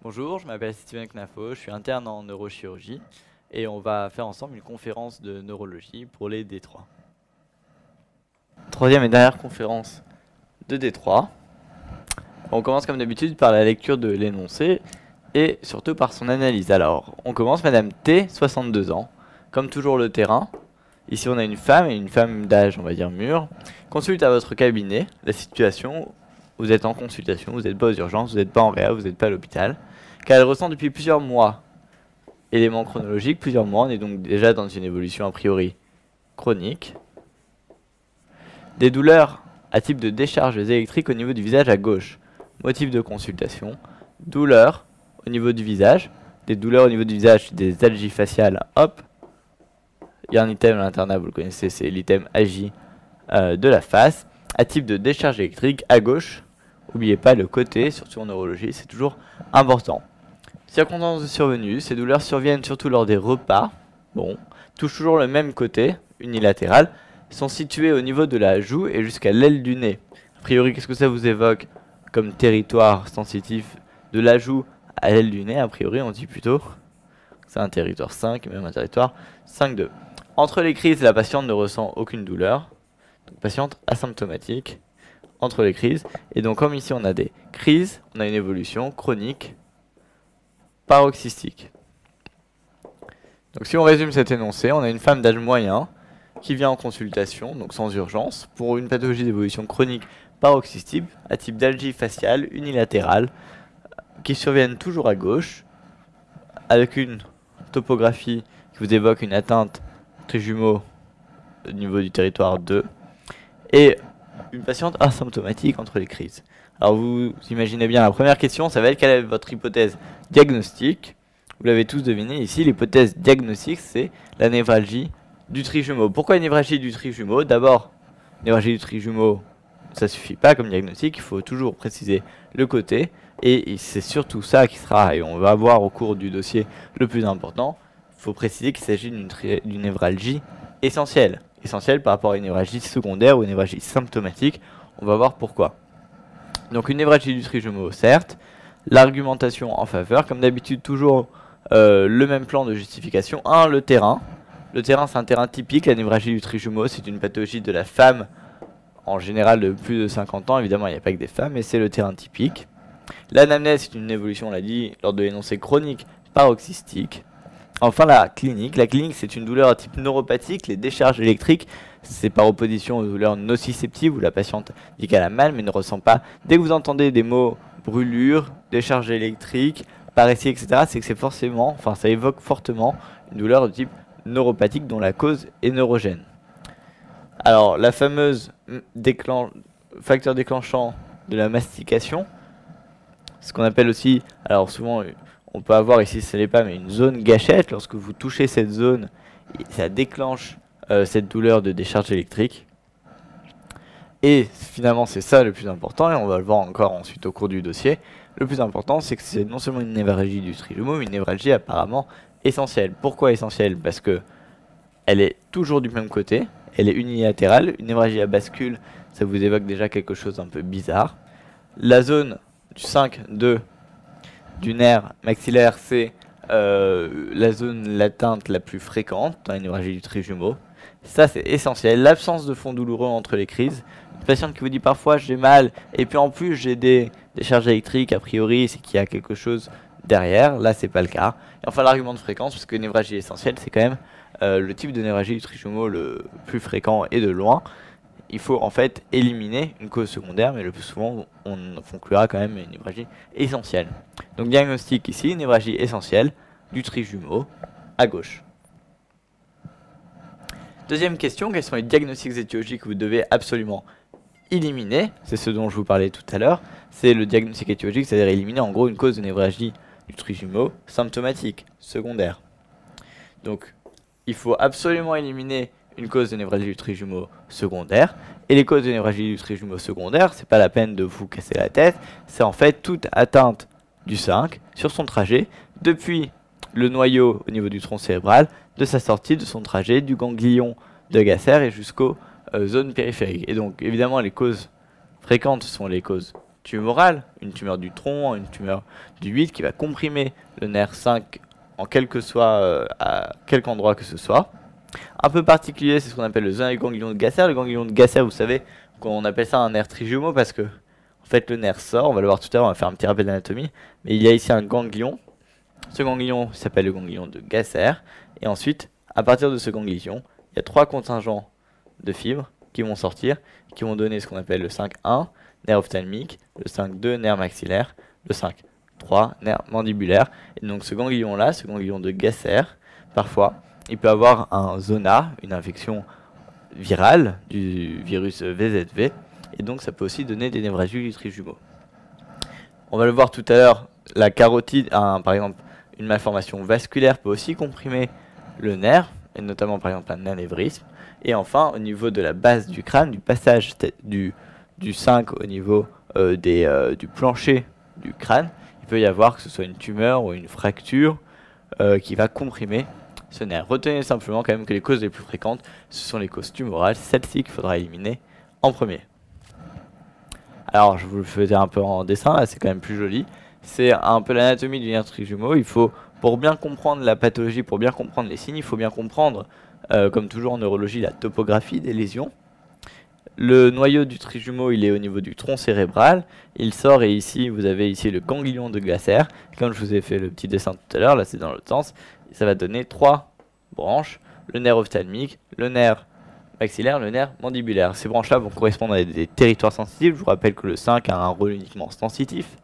Bonjour, je m'appelle Steven Knafo, je suis interne en neurochirurgie et on va faire ensemble une conférence de neurologie pour les D3. Troisième et dernière conférence de D3. On commence comme d'habitude par la lecture de l'énoncé et surtout par son analyse. Alors, on commence Madame T, 62 ans, comme toujours le terrain. Ici on a une femme d'âge, on va dire mûr. Consulte à votre cabinet la situation. Vous êtes en consultation, vous n'êtes pas aux urgences, vous n'êtes pas en réa, vous n'êtes pas à l'hôpital. Car elle ressent depuis plusieurs mois, élément chronologique, plusieurs mois, on est donc déjà dans une évolution a priori chronique. Des douleurs à type de décharges électriques au niveau du visage à gauche. Motif de consultation, douleurs au niveau du visage, des douleurs au niveau du visage, des algies faciales, hop. Il y a un item à l'internat, vous le connaissez, c'est l'item agi de la face. À type de décharge électrique à gauche. N'oubliez pas le côté, surtout en neurologie, c'est toujours important. Circonstances de survenue, ces douleurs surviennent surtout lors des repas. Bon, touchent toujours le même côté, unilatéral, sont situées au niveau de la joue et jusqu'à l'aile du nez. A priori, qu'est-ce que ça vous évoque comme territoire sensitif de la joue à l'aile du nez? A priori, on dit plutôt que c'est un territoire 5, même un territoire 5-2. Entre les crises, la patiente ne ressent aucune douleur. Donc, patiente asymptomatique entre les crises. Et donc comme ici on a des crises, on a une évolution chronique paroxystique. Donc si on résume cet énoncé, on a une femme d'âge moyen qui vient en consultation, donc sans urgence, pour une pathologie d'évolution chronique paroxystique à type d'algie faciale unilatérale qui surviennent toujours à gauche avec une topographie qui vous évoque une atteinte trijumeau au niveau du territoire 2 et une patiente asymptomatique entre les crises. Alors vous imaginez bien, la première question, ça va être quelle est votre hypothèse diagnostique. Vous l'avez tous deviné ici, l'hypothèse diagnostique, c'est la névralgie du trijumeau. Pourquoi une névralgie du trijumeau? D'abord, névralgie du trijumeau, ça suffit pas comme diagnostic, il faut toujours préciser le côté. Et c'est surtout ça qui sera, et on va voir au cours du dossier le plus important, il faut préciser qu'il s'agit d'une névralgie essentielle. Essentielle par rapport à une névralgie secondaire ou une névralgie symptomatique. On va voir pourquoi. Donc une névralgie du trijumeau, certes. L'argumentation en faveur, comme d'habitude, toujours le même plan de justification. 1. Le terrain. Le terrain, c'est un terrain typique. La névralgie du trijumeau, c'est une pathologie de la femme, en général de plus de 50 ans. Évidemment, il n'y a pas que des femmes, mais c'est le terrain typique. L'anamnèse, c'est une évolution, on l'a dit, lors de l'énoncé chronique paroxystique. Enfin, la clinique. La clinique, c'est une douleur à type neuropathique. Les décharges électriques, c'est par opposition aux douleurs nociceptives où la patiente dit qu'elle a mal mais ne ressent pas. Dès que vous entendez des mots brûlure, décharge électrique, paressie, etc., c'est que c'est forcément, enfin, ça évoque fortement une douleur de type neuropathique dont la cause est neurogène. Alors, la fameuse facteur déclenchant de la mastication, ce qu'on appelle aussi, alors souvent on peut avoir ici, ce n'est pas, mais une zone gâchette. Lorsque vous touchez cette zone, ça déclenche cette douleur de décharge électrique. Et finalement, c'est ça le plus important, et on va le voir encore ensuite au cours du dossier. Le plus important, c'est que c'est non seulement une névralgie du trijumeau, mais une névralgie apparemment essentielle. Pourquoi essentielle? Parce que elle est toujours du même côté, elle est unilatérale. Une névralgie à bascule, ça vous évoque déjà quelque chose d'un peu bizarre. La zone du 5-2 du nerf maxillaire, c'est la zone l'atteinte la plus fréquente dans la névralgie du trijumeau. Ça, c'est essentiel. L'absence de fond douloureux entre les crises. Une patiente qui vous dit parfois j'ai mal et puis en plus j'ai des charges électriques, a priori c'est qu'il y a quelque chose derrière. Là, c'est pas le cas. Et enfin, l'argument de fréquence, parce que névralgie essentielle, c'est quand même le type de névralgie du trijumeau le plus fréquent et de loin. Il faut en fait éliminer une cause secondaire, mais le plus souvent on conclura quand même une névralgie essentielle. Donc diagnostic ici, névralgie essentielle du trijumeau à gauche. Deuxième question, quels sont les diagnostics étiologiques que vous devez absolument éliminer? C'est ce dont je vous parlais tout à l'heure. C'est le diagnostic étiologique, c'est-à-dire éliminer en gros une cause de névralgie du trijumeau symptomatique, secondaire. Donc il faut absolument éliminer une cause de névralgie du trijumeau secondaire. Et les causes de névralgie du trijumeau secondaire, c'est pas la peine de vous casser la tête, c'est en fait toute atteinte du 5 sur son trajet depuis le noyau au niveau du tronc cérébral, de sa sortie, de son trajet, du ganglion de Gasser et jusqu'aux zones périphériques. Et donc évidemment les causes fréquentes sont les causes tumorale, une tumeur du tronc, une tumeur du 8 qui va comprimer le nerf 5 en quel que soit, à quelque endroit que ce soit. Un peu particulier, c'est ce qu'on appelle le zonaire du ganglion de Gasser. Le ganglion de Gasser, vous savez, qu'on appelle ça un nerf trijumeau parce que en fait le nerf sort, on va le voir tout à l'heure, on va faire un petit rappel d'anatomie, mais il y a ici un ganglion. Ce ganglion s'appelle le ganglion de Gasser, et ensuite, à partir de ce ganglion, il y a 3 contingents de fibres qui vont sortir, qui vont donner ce qu'on appelle le 5-1, nerf ophtalmique, le 5-2, nerf maxillaire, le 5-3, nerf mandibulaire. Et donc ce ganglion-là, ce ganglion de Gasser, parfois, il peut avoir un zona, une infection virale du virus VZV, et donc ça peut aussi donner des névralgies du trijumeau. On va le voir tout à l'heure, la carotide, par exemple, une malformation vasculaire peut aussi comprimer le nerf, et notamment par exemple un anévrisme. Et enfin, au niveau de la base du crâne, du passage du 5 au niveau du plancher du crâne, il peut y avoir que ce soit une tumeur ou une fracture qui va comprimer ce nerf. Retenez simplement quand même que les causes les plus fréquentes, ce sont les causes tumorales, celles-ci qu'il faudra éliminer en premier. Alors, je vous le faisais un peu en dessin, là c'est quand même plus joli. C'est un peu l'anatomie du nerf trijumeau. Il faut, pour bien comprendre la pathologie, pour bien comprendre les signes, il faut bien comprendre, comme toujours en neurologie, la topographie des lésions. Le noyau du trijumeau, il est au niveau du tronc cérébral. Il sort et ici, vous avez ici le ganglion de Gasser. Comme je vous ai fait le petit dessin tout à l'heure, là c'est dans l'autre sens. Ça va donner 3 branches, le nerf ophtalmique, le nerf maxillaire, le nerf mandibulaire. Ces branches-là vont correspondre à des territoires sensitifs. Je vous rappelle que le 5 a un rôle uniquement sensitif.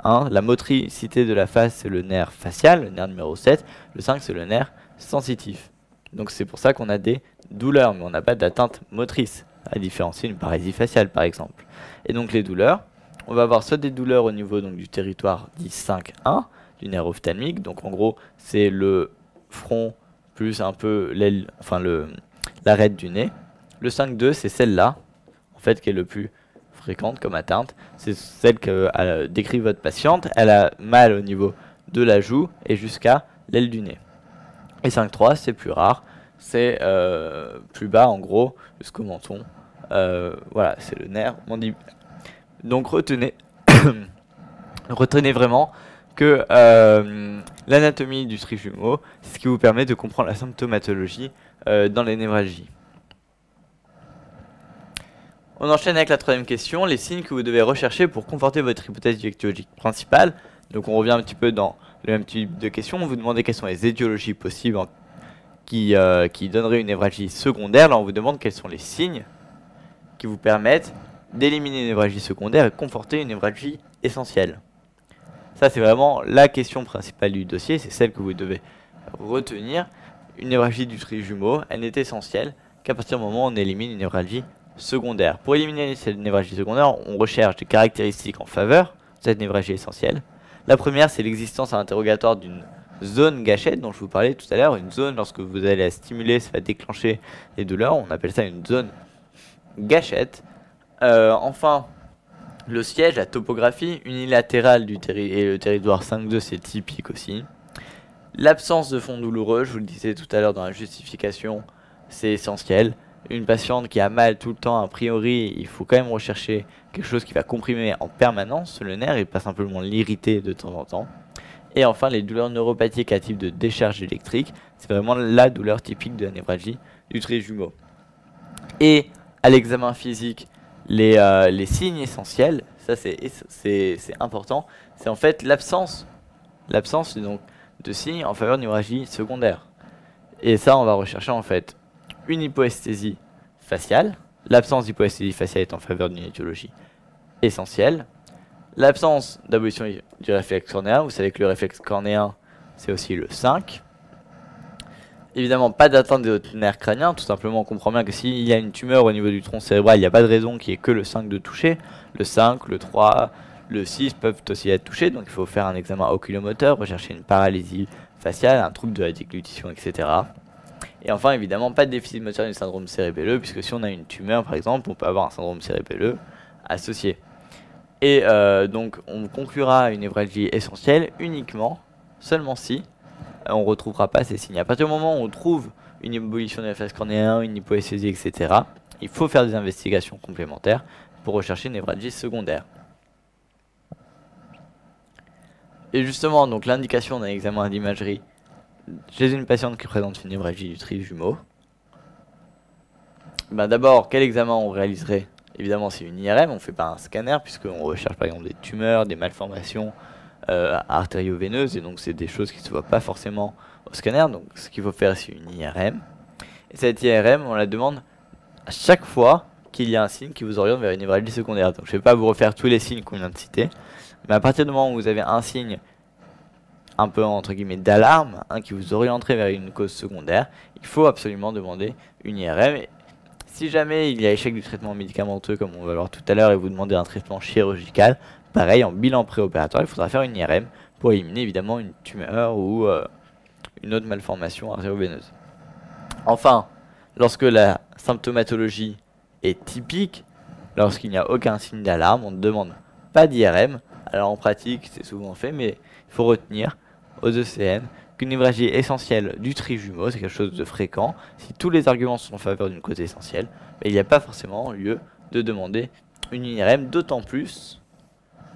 La motricité de la face, c'est le nerf facial, le nerf numéro 7. Le 5, c'est le nerf sensitif. Donc c'est pour ça qu'on a des douleurs, mais on n'a pas d'atteinte motrice, à différencier une parésie faciale par exemple. Et donc les douleurs, on va avoir soit des douleurs au niveau donc, du territoire dit 5-1, du nerf ophtalmique. Donc en gros, c'est le front plus un peu l'aile, enfin l'arête du nez. Le 5-2, c'est celle-là, en fait, qui est le plus fréquente comme atteinte. C'est celle que décrit votre patiente. Elle a mal au niveau de la joue et jusqu'à l'aile du nez. Et 5-3, c'est plus rare. C'est plus bas, en gros, jusqu'au menton. Voilà, c'est le nerf mandibulaire. Donc retenez, retenez vraiment que l'anatomie du trijumeau, c'est ce qui vous permet de comprendre la symptomatologie dans les névralgies. On enchaîne avec la troisième question, les signes que vous devez rechercher pour conforter votre hypothèse étiologique principale. Donc on revient un petit peu dans le même type de questions. On vous demande quelles sont les étiologies possibles qui donneraient une névralgie secondaire. Là on vous demande quels sont les signes qui vous permettent d'éliminer une névralgie secondaire et conforter une névralgie essentielle. Ça c'est vraiment la question principale du dossier, c'est celle que vous devez retenir. Une névralgie du trijumeau, elle n'est essentielle qu'à partir du moment où on élimine une névralgie secondaire. Pour éliminer cette névralgie secondaire, on recherche des caractéristiques en faveur de cette névralgie essentielle. La première, c'est l'existence à l'interrogatoire d'une zone gâchette dont je vous parlais tout à l'heure. Une zone, lorsque vous allez la stimuler, ça va déclencher les douleurs. On appelle ça une zone gâchette. Enfin, le siège, la topographie unilatérale du et le territoire 5-2, c'est typique aussi. L'absence de fond douloureux, je vous le disais tout à l'heure dans la justification, c'est essentiel. Une patiente qui a mal tout le temps, a priori, il faut quand même rechercher quelque chose qui va comprimer en permanence le nerf et pas simplement l'irriter de temps en temps. Et enfin, les douleurs neuropathiques à type de décharge électrique, c'est vraiment la douleur typique de la névralgie du trijumeau. Et à l'examen physique, les signes essentiels, ça c'est important, c'est en fait l'absence donc de signes en faveur d'une névralgie secondaire. Et ça, on va rechercher en fait une hypoesthésie faciale. L'absence d'hypoesthésie faciale est en faveur d'une étiologie essentielle. L'absence d'abolition du réflexe cornéen, vous savez que le réflexe cornéen, c'est aussi le 5. Évidemment, pas d'atteinte des nerfs crâniens, tout simplement on comprend bien que s'il y a une tumeur au niveau du tronc cérébral, il n'y a pas de raison qu'il n'y ait que le 5 de toucher. Le 5, le 3, le 6 peuvent aussi être touchés, donc il faut faire un examen oculomoteur, rechercher une paralysie faciale, un trouble de la déglutition, etc. Et enfin, évidemment, pas de déficit moteur du syndrome cérébelleux, puisque si on a une tumeur, par exemple, on peut avoir un syndrome cérébelleux associé. Et donc, on conclura une névralgie essentielle uniquement, seulement si on ne retrouvera pas ces signes. À partir du moment où on trouve une ébullition du réflexe cornéen, une hypoesthésie, etc., il faut faire des investigations complémentaires pour rechercher une névralgie secondaire. Et justement, donc l'indication d'un examen d'imagerie chez une patiente qui présente une névralgie du trijumeau. Ben d'abord, quel examen on réaliserait? Évidemment, c'est une IRM, on ne fait pas un scanner, puisqu'on recherche par exemple des tumeurs, des malformations artério-veineuses, et donc c'est des choses qui ne se voient pas forcément au scanner. Donc ce qu'il faut faire, c'est une IRM. Et cette IRM, on la demande à chaque fois qu'il y a un signe qui vous oriente vers une névralgie secondaire. Donc je ne vais pas vous refaire tous les signes qu'on vient de citer, mais à partir du moment où vous avez un signe un peu entre guillemets d'alarme, qui vous orienterait vers une cause secondaire, il faut absolument demander une IRM. Et si jamais il y a échec du traitement médicamenteux, comme on va le voir tout à l'heure, et vous demandez un traitement chirurgical, pareil, en bilan préopératoire, il faudra faire une IRM pour éliminer évidemment une tumeur ou une autre malformation artério-veineuse. Enfin, lorsque la symptomatologie est typique, lorsqu'il n'y a aucun signe d'alarme, on ne demande pas d'IRM. Alors en pratique, c'est souvent fait, mais il faut retenir aux ECN qu'une névralgie essentielle du trijumeau, c'est quelque chose de fréquent. Si tous les arguments sont en faveur d'une cause essentielle, il n'y a pas forcément lieu de demander une IRM, d'autant plus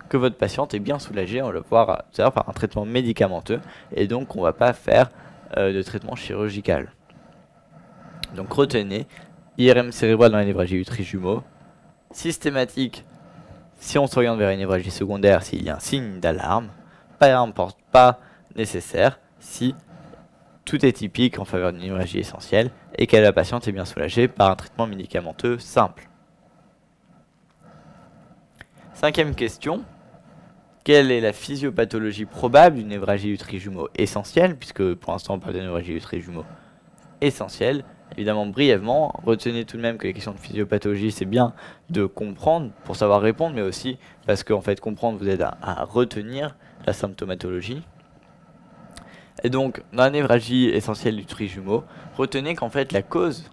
que votre patiente est bien soulagée, on va le voir tout à l'heure, par un traitement médicamenteux, et donc on ne va pas faire de traitement chirurgical. Donc retenez, IRM cérébrale dans la névralgie du trijumeau, systématique si on s'oriente vers une névralgie secondaire s'il y a un signe d'alarme, pas nécessaire si tout est typique en faveur d'une névralgie essentielle et que la patiente est bien soulagée par un traitement médicamenteux simple. Cinquième question, quelle est la physiopathologie probable d'une névralgie du trijumeau essentielle, puisque pour l'instant on parle de névralgie du trijumeau essentielle. Évidemment, brièvement, retenez tout de même que les questions de physiopathologie, c'est bien de comprendre pour savoir répondre, mais aussi parce qu'en fait, comprendre vous aide à retenir la symptomatologie. Et donc, dans la névralgie essentielle du trijumeau, retenez qu'en fait, la cause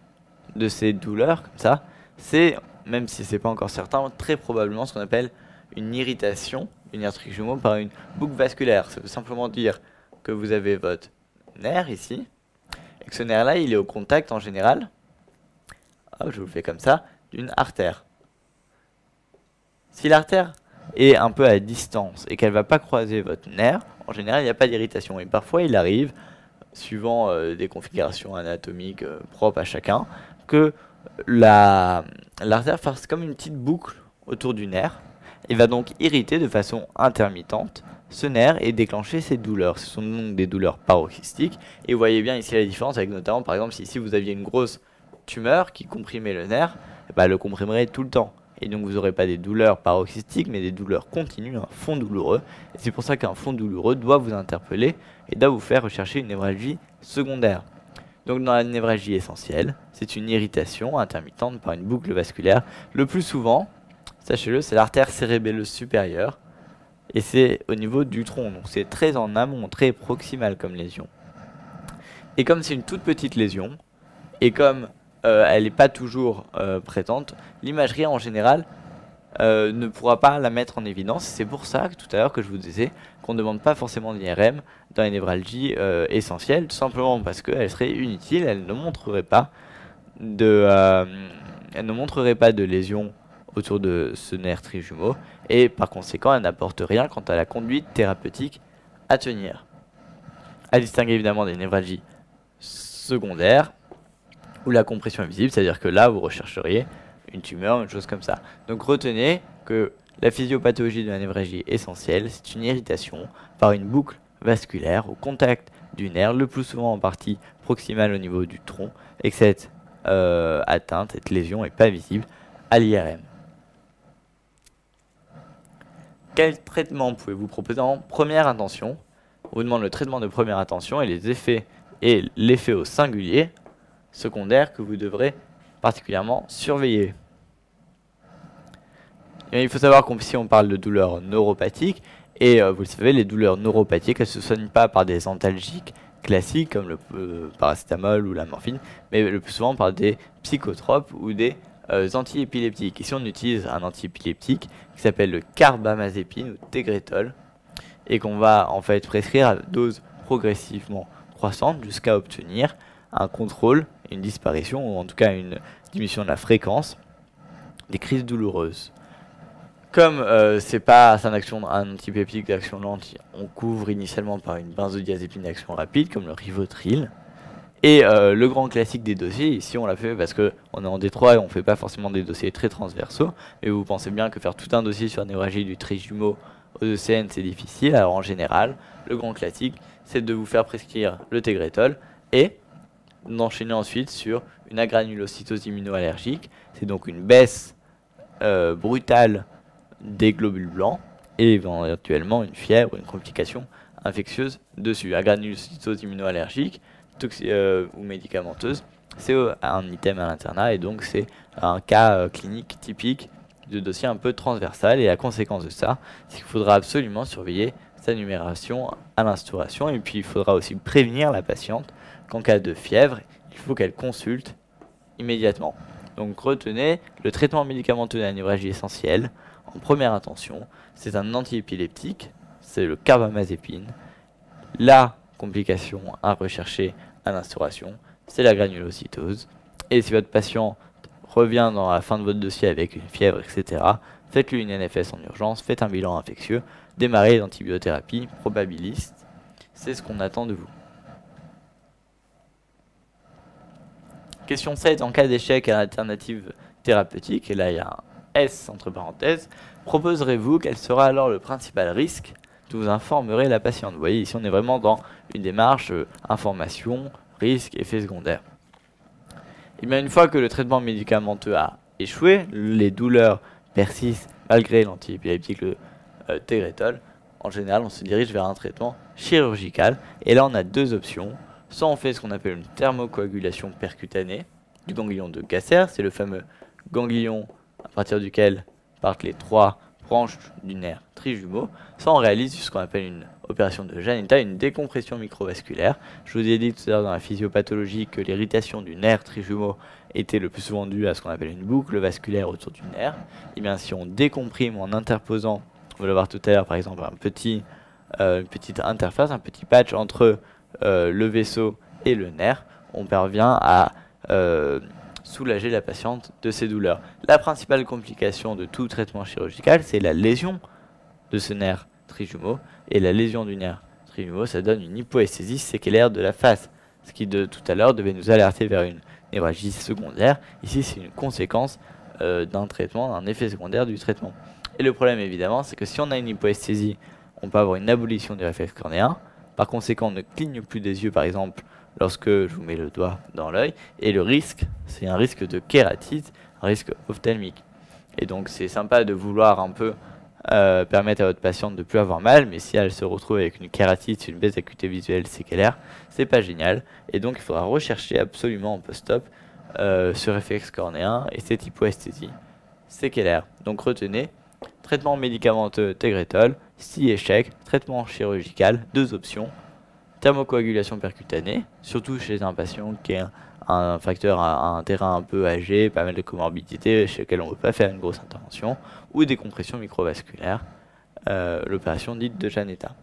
de ces douleurs, comme ça, c'est, même si c'est pas encore certain, très probablement ce qu'on appelle une irritation du nerf trijumeau par une boucle vasculaire. Ça veut simplement dire que vous avez votre nerf ici, et que ce nerf-là, il est au contact en général, hop, je vous le fais comme ça, d'une artère. Si l'artère est un peu à distance et qu'elle ne va pas croiser votre nerf, en général, il n'y a pas d'irritation. Et parfois, il arrive, suivant des configurations anatomiques propres à chacun, que l'artère fasse comme une petite boucle autour du nerf et va donc irriter de façon intermittente ce nerf et déclencher ces douleurs. Ce sont donc des douleurs paroxystiques. Et vous voyez bien ici la différence avec notamment, par exemple, si ici vous aviez une grosse tumeur qui comprimait le nerf, elle le comprimerait tout le temps. Et donc vous n'aurez pas des douleurs paroxystiques, mais des douleurs continues, un fond douloureux. Et c'est pour ça qu'un fond douloureux doit vous interpeller et doit vous faire rechercher une névralgie secondaire. Donc dans la névralgie essentielle, c'est une irritation intermittente par une boucle vasculaire. Le plus souvent, sachez-le, c'est l'artère cérébelleuse supérieure. Et c'est au niveau du tronc, donc c'est très en amont, très proximal comme lésion. Et comme c'est une toute petite lésion, et comme elle n'est pas toujours présente, l'imagerie en général ne pourra pas la mettre en évidence. C'est pour ça que tout à l'heure que je vous disais qu'on ne demande pas forcément d'IRM dans les névralgies essentielles, tout simplement parce qu'elle serait inutile, elle ne montrerait pas de lésion autour de ce nerf trijumeau, et par conséquent elle n'apporte rien quant à la conduite thérapeutique à tenir. À distinguer évidemment des névralgies secondaires où la compression est visible, c'est-à-dire que là vous rechercheriez une tumeur, une chose comme ça. Donc retenez que la physiopathologie de la névralgie essentielle, c'est une irritation par une boucle vasculaire au contact du nerf, le plus souvent en partie proximale au niveau du tronc, et que cette atteinte, cette lésion n'est pas visible à l'IRM. Quel traitement pouvez-vous proposer en première intention? On vous demande le traitement de première intention et les effets et l'effet au singulier secondaire que vous devrez particulièrement surveiller. Et il faut savoir qu'ici on parle de douleurs neuropathiques et vous le savez, les douleurs neuropathiques, elles ne se soignent pas par des antalgiques classiques comme le paracétamol ou la morphine, mais le plus souvent par des psychotropes ou des antiépileptiques. Ici on utilise un antiépileptique qui s'appelle le carbamazépine ou Tegretol et qu'on va en fait prescrire à dose progressivement croissante jusqu'à obtenir un contrôle, une disparition ou en tout cas une diminution de la fréquence des crises douloureuses. Comme c'est un antipeptique d'action lente, on couvre initialement par une benzodiazépine d'action rapide, comme le Rivotril. Et le grand classique des dossiers, ici on l'a fait parce qu'on est en Détroit et on ne fait pas forcément des dossiers très transversaux. Mais vous pensez bien que faire tout un dossier sur la névralgie du trijumeau aux ECN c'est difficile. Alors en général, le grand classique c'est de vous faire prescrire le Tegretol et d'enchaîner ensuite sur une agranulocytose immunoallergique. C'est donc une baisse brutale des globules blancs et éventuellement une fièvre, une complication infectieuse dessus. Agranulocytose immunoallergique ou médicamenteuse, c'est un item à l'internat et donc c'est un cas clinique typique de dossier un peu transversal, et la conséquence de ça, c'est qu'il faudra absolument surveiller sa numération à l'instauration, et puis il faudra aussi prévenir la patiente qu'en cas de fièvre, il faut qu'elle consulte immédiatement. Donc retenez, le traitement médicamenteux de la névralgie essentielle, en première intention, c'est un antiépileptique, c'est le carbamazépine. La complication à rechercher à l'instauration, c'est la granulocytose. Et si votre patient revient dans la fin de votre dossier avec une fièvre, etc., faites-lui une NFS en urgence, faites un bilan infectieux, démarrez l'antibiothérapie probabiliste. C'est ce qu'on attend de vous. Question 7. En cas d'échec à l'alternative thérapeutique, et là il y a un S entre parenthèses, proposerez-vous quel sera alors le principal risque? Vous informerez la patiente. Vous voyez, ici on est vraiment dans une démarche information, risque, effet secondaire. Et bien une fois que le traitement médicamenteux a échoué, les douleurs persistent malgré l'antiépileptique, le Tegretol, en général on se dirige vers un traitement chirurgical. Et là on a deux options. Soit on fait ce qu'on appelle une thermocoagulation percutanée du ganglion de Gasser, c'est le fameux ganglion à partir duquel partent les trois branches du nerf trijumeau. Soit on réalise ce qu'on appelle une opération de Janetta, une décompression microvasculaire. Je vous ai dit tout à l'heure dans la physiopathologie que l'irritation du nerf trijumeau était le plus souvent due à ce qu'on appelle une boucle vasculaire autour du nerf. Et bien si on décomprime en interposant, on va le voir tout à l'heure par exemple, une petite interface, un petit patch entre le vaisseau et le nerf, on parvient à soulager la patiente de ses douleurs. La principale complication de tout traitement chirurgical, c'est la lésion de ce nerf trijumeau. Et la lésion du nerf trijumeau, ça donne une hypoesthésie séquelaire de la face, ce qui de tout à l'heure devait nous alerter vers une névralgie secondaire. Ici, c'est une conséquence d'un traitement, d'un effet secondaire du traitement. Et le problème, évidemment, c'est que si on a une hypoesthésie, on peut avoir une abolition du réflexe cornéen. Par conséquent, on ne cligne plus des yeux, par exemple, lorsque je vous mets le doigt dans l'œil. Et le risque, c'est un risque de kératite, un risque ophtalmique. Et donc, c'est sympa de vouloir un peu permettre à votre patiente de ne plus avoir mal, mais si elle se retrouve avec une kératite, une baisse d'acuité visuelle séquelaire, c'est pas génial. Et donc, il faudra rechercher absolument en post-op ce réflexe cornéen et cette hypoesthésie séquelaire. Donc, retenez, traitement médicamenteux Tegretol, si échec, traitement chirurgical, deux options. Thermocoagulation percutanée, surtout chez un patient qui est un facteur à un terrain un peu âgé, pas mal de comorbidités, chez lequel on ne peut pas faire une grosse intervention, ou des compressions microvasculaires, l'opération dite de Janetta.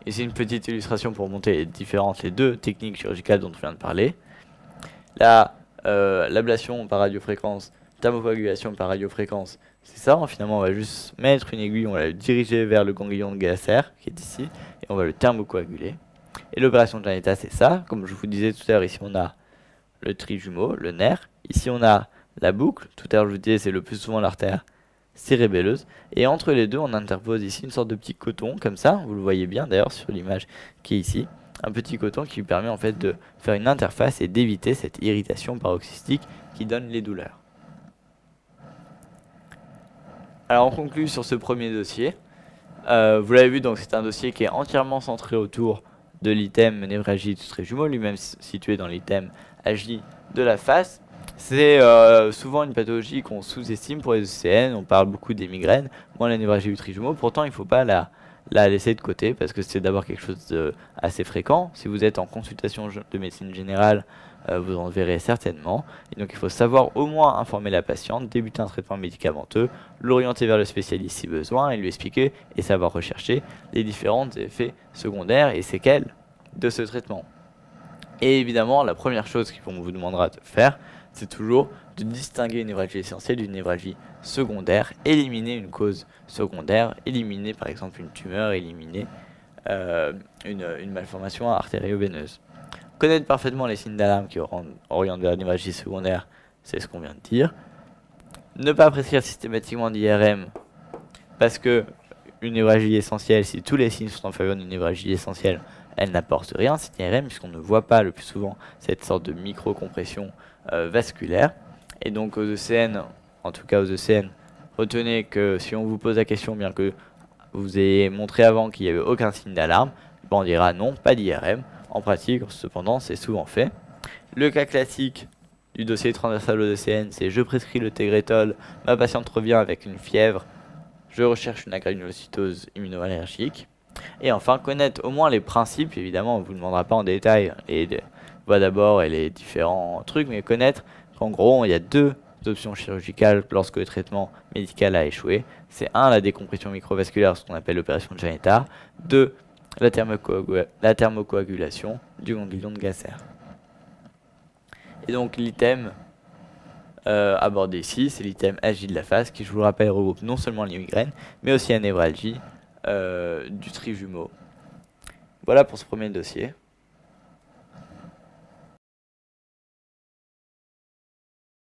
Ici une petite illustration pour montrer les deux techniques chirurgicales dont on vient de parler. L'ablation par radiofréquence, thermocoagulation par radiofréquence, c'est ça, finalement on va juste mettre une aiguille, on va la diriger vers le ganglion de Gasser, qui est ici, et on va le thermocoaguler. Et l'opération de Janetta, c'est ça, comme je vous disais tout à l'heure, ici on a le trijumeau, le nerf, ici on a la boucle, tout à l'heure je vous disais c'est le plus souvent l'artère cérébelleuse, et entre les deux on interpose ici une sorte de petit coton, comme ça, vous le voyez bien d'ailleurs sur l'image qui est ici, un petit coton qui permet en fait de faire une interface et d'éviter cette irritation paroxystique qui donne les douleurs. Alors on conclut sur ce premier dossier. Vous l'avez vu, donc c'est un dossier qui est entièrement centré autour de l'item névralgie du trijumeau, lui-même situé dans l'item AJ de la face. C'est souvent une pathologie qu'on sous-estime pour les ECN, on parle beaucoup des migraines, moins la névralgie du trijumeau, pourtant il ne faut pas la laisser de côté parce que c'est d'abord quelque chose d'assez fréquent. Si vous êtes en consultation de médecine générale, vous en verrez certainement. Et donc il faut savoir au moins informer la patiente, débuter un traitement médicamenteux, l'orienter vers le spécialiste si besoin et lui expliquer et savoir rechercher les différents effets secondaires et séquelles de ce traitement. Et évidemment, la première chose qu'on vous demandera de faire, c'est toujours de distinguer une névralgie essentielle d'une névralgie secondaire, éliminer une cause secondaire, éliminer par exemple une tumeur, éliminer une malformation artério-veineuse. Connaître parfaitement les signes d'alarme qui orientent vers la névralgie secondaire, c'est ce qu'on vient de dire. Ne pas prescrire systématiquement d'IRM parce que une névralgie essentielle, si tous les signes sont en faveur d'une névralgie essentielle, elle n'apporte rien, cette IRM, puisqu'on ne voit pas le plus souvent cette sorte de micro-compression vasculaire. Et donc aux ECN, en tout cas aux ECN, retenez que si on vous pose la question, bien que vous ayez montré avant qu'il n'y avait aucun signe d'alarme, on dira non, pas d'IRM. En pratique, cependant, c'est souvent fait. Le cas classique du dossier transversal aux ECN, c'est je prescris le Tegretol, ma patiente revient avec une fièvre, je recherche une agranulocytose immunoallergique. Et enfin, connaître au moins les principes, évidemment, on ne vous demandera pas en détail les voies d'abord et les différents trucs, mais connaître qu'en gros, il y a deux options chirurgicales lorsque le traitement médical a échoué. C'est 1, la décompression microvasculaire, ce qu'on appelle l'opération de Janetar. 2, la thermocoagulation du ganglion de Gasser. Et donc l'item abordé ici, c'est l'item AJ de la phase qui, je vous le rappelle, regroupe non seulement les migraines, mais aussi la névralgie du trijumeau. Voilà pour ce premier dossier.